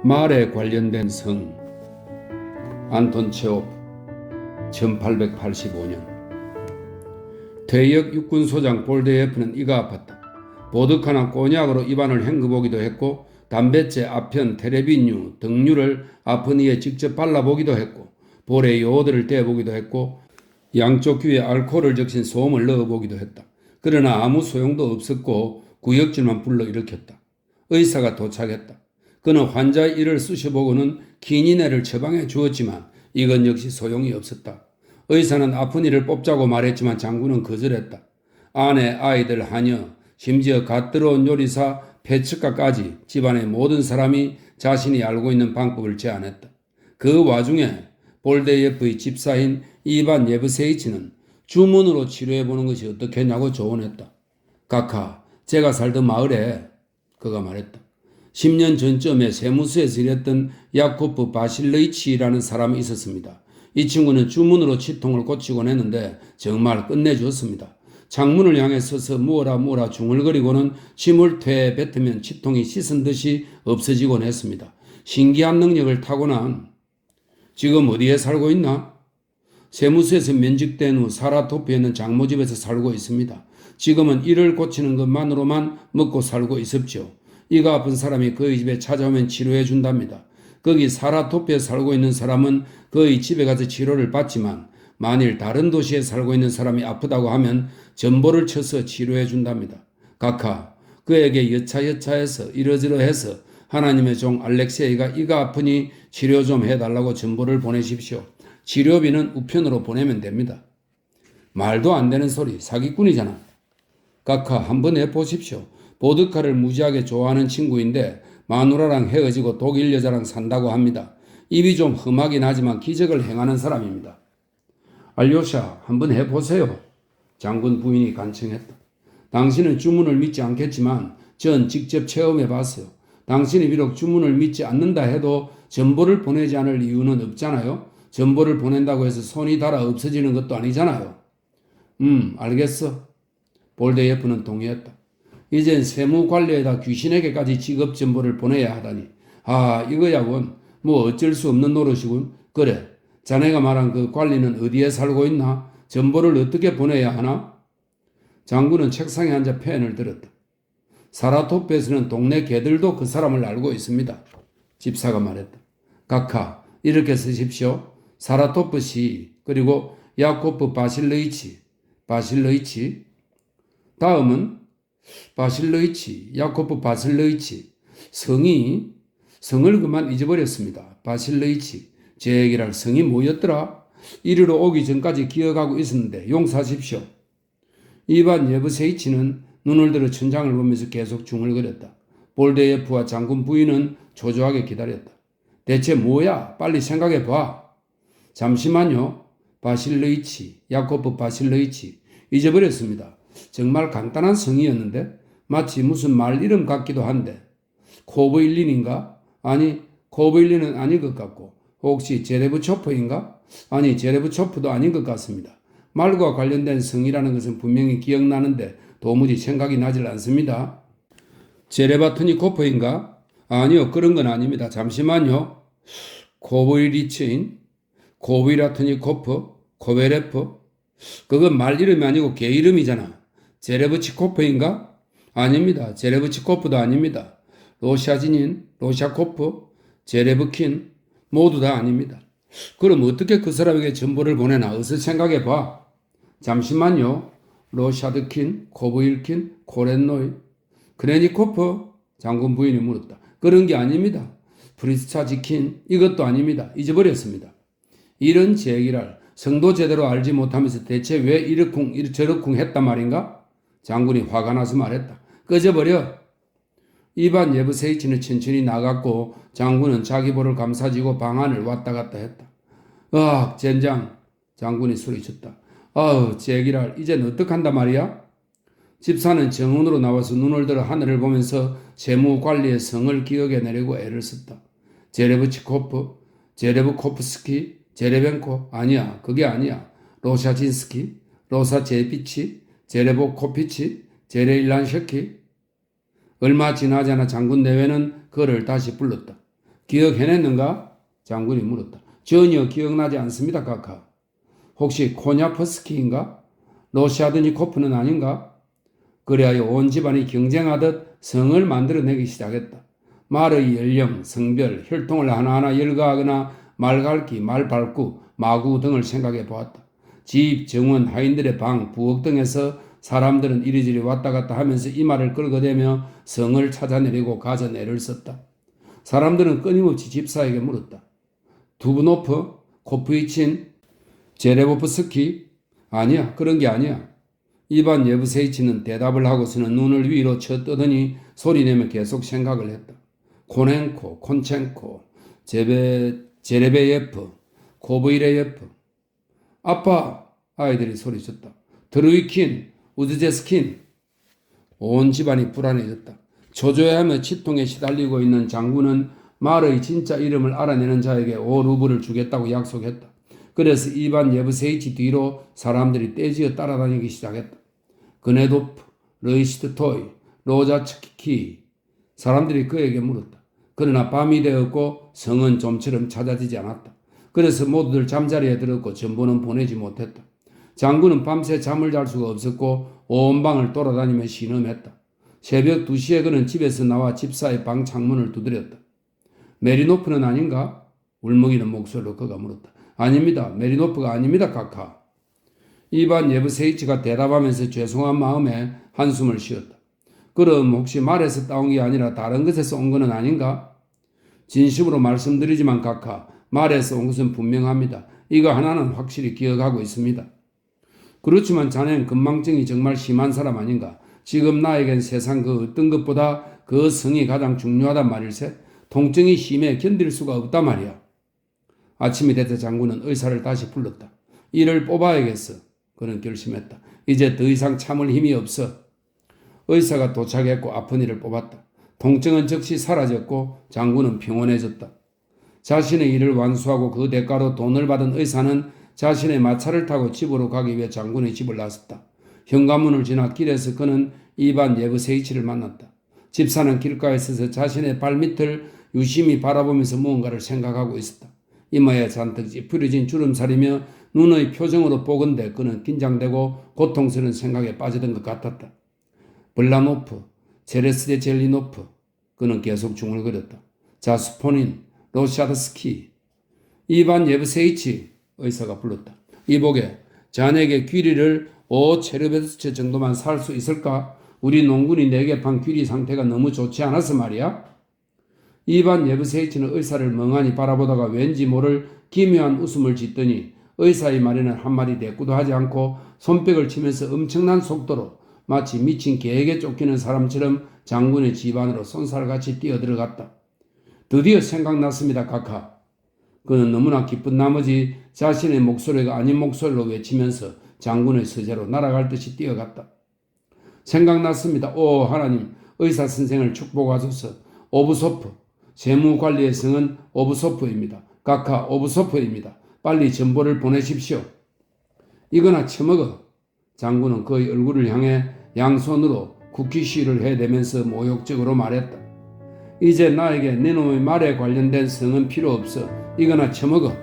말에 관련된 성 안톤 체호프 1885년 퇴역 육군소장 볼데예프는 이가 아팠다. 보드카나 꼬냑으로 입안을 헹궈보기도 했고 담뱃재, 아편, 테레빈류, 등류를 아픈 이에 직접 발라보기도 했고 볼에 요오드를 떼보기도 했고 양쪽 귀에 알코올을 적신 소음을 넣어보기도 했다. 그러나 아무 소용도 없었고 구역질만 불러일으켰다. 의사가 도착했다. 그는 환자의 이를 쑤셔보고는 키니네를 처방해 주었지만 이건 역시 소용이 없었다. 의사는 아픈 이를 뽑자고 말했지만 장군은 거절했다. 아내, 아이들, 하녀, 심지어 갓 들어온 요리사 페츠카까지 집안의 모든 사람이 자신이 알고 있는 방법을 제안했다. 그 와중에 볼데예프의 집사인 이반 예브세이치는 주문으로 치료해보는 것이 어떻겠냐고 조언했다. 카카, 제가 살던 마을에 그가 말했다. 10년 전쯤에 세무서에서 일했던 야코프 바실르이치라는 사람이 있었습니다. 이 친구는 주문으로 치통을 고치곤 했는데 정말 끝내주었습니다. 창문을 향해 서서 무어라 중얼거리고는 침을 퇴 뱉으면 치통이 씻은 듯이 없어지곤 했습니다. 신기한 능력을 타고난 지금 어디에 살고 있나? 세무서에서 면직된 후 사라토프에 있는 장모집에서 살고 있습니다. 지금은 이를 고치는 것만으로만 먹고 살고 있었죠. 이가 아픈 사람이 그의 집에 찾아오면 치료해 준답니다. 거기 사라토프에 살고 있는 사람은 그의 집에 가서 치료를 받지만 만일 다른 도시에 살고 있는 사람이 아프다고 하면 전보를 쳐서 치료해 준답니다. 카카, 그에게 여차여차해서 이러저러해서 하나님의 종 알렉세이가 이가 아프니 치료 좀 해달라고 전보를 보내십시오. 치료비는 우편으로 보내면 됩니다. 말도 안 되는 소리, 사기꾼이잖아. 카카, 한번 해보십시오. 보드카를 무지하게 좋아하는 친구인데 마누라랑 헤어지고 독일 여자랑 산다고 합니다. 입이 좀 험하긴 하지만 기적을 행하는 사람입니다. 알료샤, 한번 해보세요. 장군 부인이 간청했다. 당신은 주문을 믿지 않겠지만 전 직접 체험해봤어요. 당신이 비록 주문을 믿지 않는다 해도 전보를 보내지 않을 이유는 없잖아요. 전보를 보낸다고 해서 손이 닳아 없어지는 것도 아니잖아요. 알겠어. 볼데예프는 동의했다. 이젠 세무관리에다 귀신에게까지 직업 전보를 보내야 하다니. 이거야군. 뭐 어쩔 수 없는 노릇이군. 그래, 자네가 말한 그 관리는 어디에 살고 있나? 전보를 어떻게 보내야 하나? 장군은 책상에 앉아 펜을 들었다. 사라토프에서는 동네 개들도 그 사람을 알고 있습니다. 집사가 말했다. 카카, 이렇게 쓰십시오. 사라토프 시, 그리고 야코프 바실르이치. 다음은 바실르이치, 야코프 바실르이치. 성을 그만 잊어버렸습니다. 바실르이치. 제 얘기를 성이 뭐였더라? 이리로 오기 전까지 기억하고 있었는데 용서하십시오. 이반 예브세이치는 눈을 들어 천장을 보면서 계속 중얼거렸다. 볼데예프와 장군 부인은 초조하게 기다렸다. 대체 뭐야? 빨리 생각해봐. 잠시만요. 바실르이치, 야코프 바실르이치. 잊어버렸습니다. 정말 간단한 성이었는데 마치 무슨 말 이름 같기도 한데 코브일린인가? 아니, 코브일린은 아닌 것 같고 혹시 제레브초프인가? 아니, 제레브초프도 아닌 것 같습니다. 말과 관련된 성이라는 것은 분명히 기억나는데 도무지 생각이 나질 않습니다. 제레바트니코프인가? 아니요, 그런 건 아닙니다. 잠시만요. 코브이리츠인? 코브이라트니코프? 코베레프? 그건 말 이름이 아니고 개 이름이잖아. 제레브치코프인가? 아닙니다. 제레브치코프도 아닙니다. 로샤진인, 로샤코프, 제레브킨 모두 다 아닙니다. 그럼 어떻게 그 사람에게 전보를 보내나 어서 생각해봐. 잠시만요. 로샤드킨, 코브일킨, 코렌노이, 크레니코프? 장군 부인이 물었다. 그런 게 아닙니다. 프리스차지킨 이것도 아닙니다. 잊어버렸습니다. 이런 제기를 성도 제대로 알지 못하면서 대체 왜 저러쿵 했단 말인가? 장군이 화가 나서 말했다. 꺼져버려. 이반 예브세이치는 천천히 나갔고 장군은 자기 볼을 감싸지고 방 안을 왔다 갔다 했다. 젠장. 장군이 소리쳤다. 제기랄 이젠 어떡한다 말이야? 집사는 정원으로 나와서 눈을 들어 하늘을 보면서 세무관리의 성을 기억해내려고 애를 썼다. 제레브치코프, 제레브코프스키, 제레벤코, 아니야, 그게 아니야. 로샤진스키, 로사제피치, 제레보코피치, 제레일란셰키. 얼마 지나지 않아 장군 내외는 그를 다시 불렀다. 기억해냈는가? 장군이 물었다. 전혀 기억나지 않습니다, 카카. 혹시 코냐프스키인가? 로시아드니코프는 아닌가? 그리하여 온 집안이 경쟁하듯 성을 만들어내기 시작했다. 말의 연령, 성별, 혈통을 하나하나 열거하거나 말갈기, 말발구, 마구 등을 생각해 보았다. 집, 정원, 하인들의 방, 부엌 등에서 사람들은 이리저리 왔다 갔다 하면서 이마를 끌어대며 성을 찾아내려고 가전 애를 썼다. 사람들은 끊임없이 집사에게 물었다. 두브노프? 코프이친? 제레보프스키? 아니야, 그런 게 아니야. 이반 예브세이치는 대답을 하고서는 눈을 위로 쳐뜨더니 소리내며 계속 생각을 했다. 코넨코, 콘첸코, 제레베예프, 코브이레예프. 아빠! 아이들이 소리쳤다. 드루이킨, 우드제스킨. 온 집안이 불안해졌다. 초조해하며 치통에 시달리고 있는 장군은 말의 진짜 이름을 알아내는 자에게 5루블을 주겠다고 약속했다. 그래서 이반 예브세이치 뒤로 사람들이 떼지어 따라다니기 시작했다. 그네도프, 르이시트토이, 로자츠키. 사람들이 그에게 물었다. 그러나 밤이 되었고 성은 좀처럼 찾아지지 않았다. 그래서 모두들 잠자리에 들었고 전보는 보내지 못했다. 장군은 밤새 잠을 잘 수가 없었고 온 방을 돌아다니며 신음했다. 새벽 2시에 그는 집에서 나와 집사의 방 창문을 두드렸다. 메리노프는 아닌가? 울먹이는 목소리로 그가 물었다. 아닙니다. 메리노프가 아닙니다, 카카. 이반 예브세이치가 대답하면서 죄송한 마음에 한숨을 쉬었다. 그럼 혹시 말에서 따온 게 아니라 다른 것에서 온 것은 아닌가? 진심으로 말씀드리지만 카카, 말에서 온 것은 분명합니다. 이거 하나는 확실히 기억하고 있습니다. 그렇지만 자네는 건망증이 정말 심한 사람 아닌가? 지금 나에겐 세상 그 어떤 것보다 그 성이 가장 중요하단 말일세? 통증이 심해 견딜 수가 없단 말이야. 아침이 됐다 장군은 의사를 다시 불렀다. 이를 뽑아야겠어. 그는 결심했다. 이제 더 이상 참을 힘이 없어. 의사가 도착했고 아픈 이를 뽑았다. 통증은 즉시 사라졌고 장군은 평온해졌다. 자신의 일을 완수하고 그 대가로 돈을 받은 의사는 자신의 마차를 타고 집으로 가기 위해 장군의 집을 나섰다. 현관문을 지나 길에서 그는 이반 예브세이치를 만났다. 집사는 길가에 서서 자신의 발밑을 유심히 바라보면서 무언가를 생각하고 있었다. 이마에 잔뜩 찌푸려진 주름살이며 눈의 표정으로 보건대 그는 긴장되고 고통스러운 생각에 빠지던 것 같았다. 블라노프, 제레스데 젤리노프. 그는 계속 중얼거렸다. 자스포닌, 로샤드스키. 이반 예브세이치. 의사가 불렀다. 이보게, 자네에게 귀리를 5체르베스체 정도만 살 수 있을까? 우리 농군이 내게 판 귀리 상태가 너무 좋지 않아서 말이야. 이반 예브세이치는 의사를 멍하니 바라보다가 왠지 모를 기묘한 웃음을 짓더니 의사의 말에는 한마디 대꾸도 하지 않고 손뼉을 치면서 엄청난 속도로 마치 미친 개에게 쫓기는 사람처럼 장군의 집 안으로 쏜살같이 뛰어들어갔다. 드디어 생각났습니다, 카카. 그는 너무나 기쁜 나머지 자신의 목소리가 아닌 목소리로 외치면서 장군의 서재로 날아갈 듯이 뛰어갔다. 생각났습니다. 오 하나님, 의사 선생을 축복하소서. 오브소프, 세무관리의 성은 오브소프입니다. 카카 오브소프입니다. 빨리 전보를 보내십시오. 이거나 처먹어. 장군은 그의 얼굴을 향해 양손으로 쿠키 시위를 해대면서 모욕적으로 말했다. 이제 나에게 네놈의 말에 관련된 성은 필요 없어. 이거나 처먹어.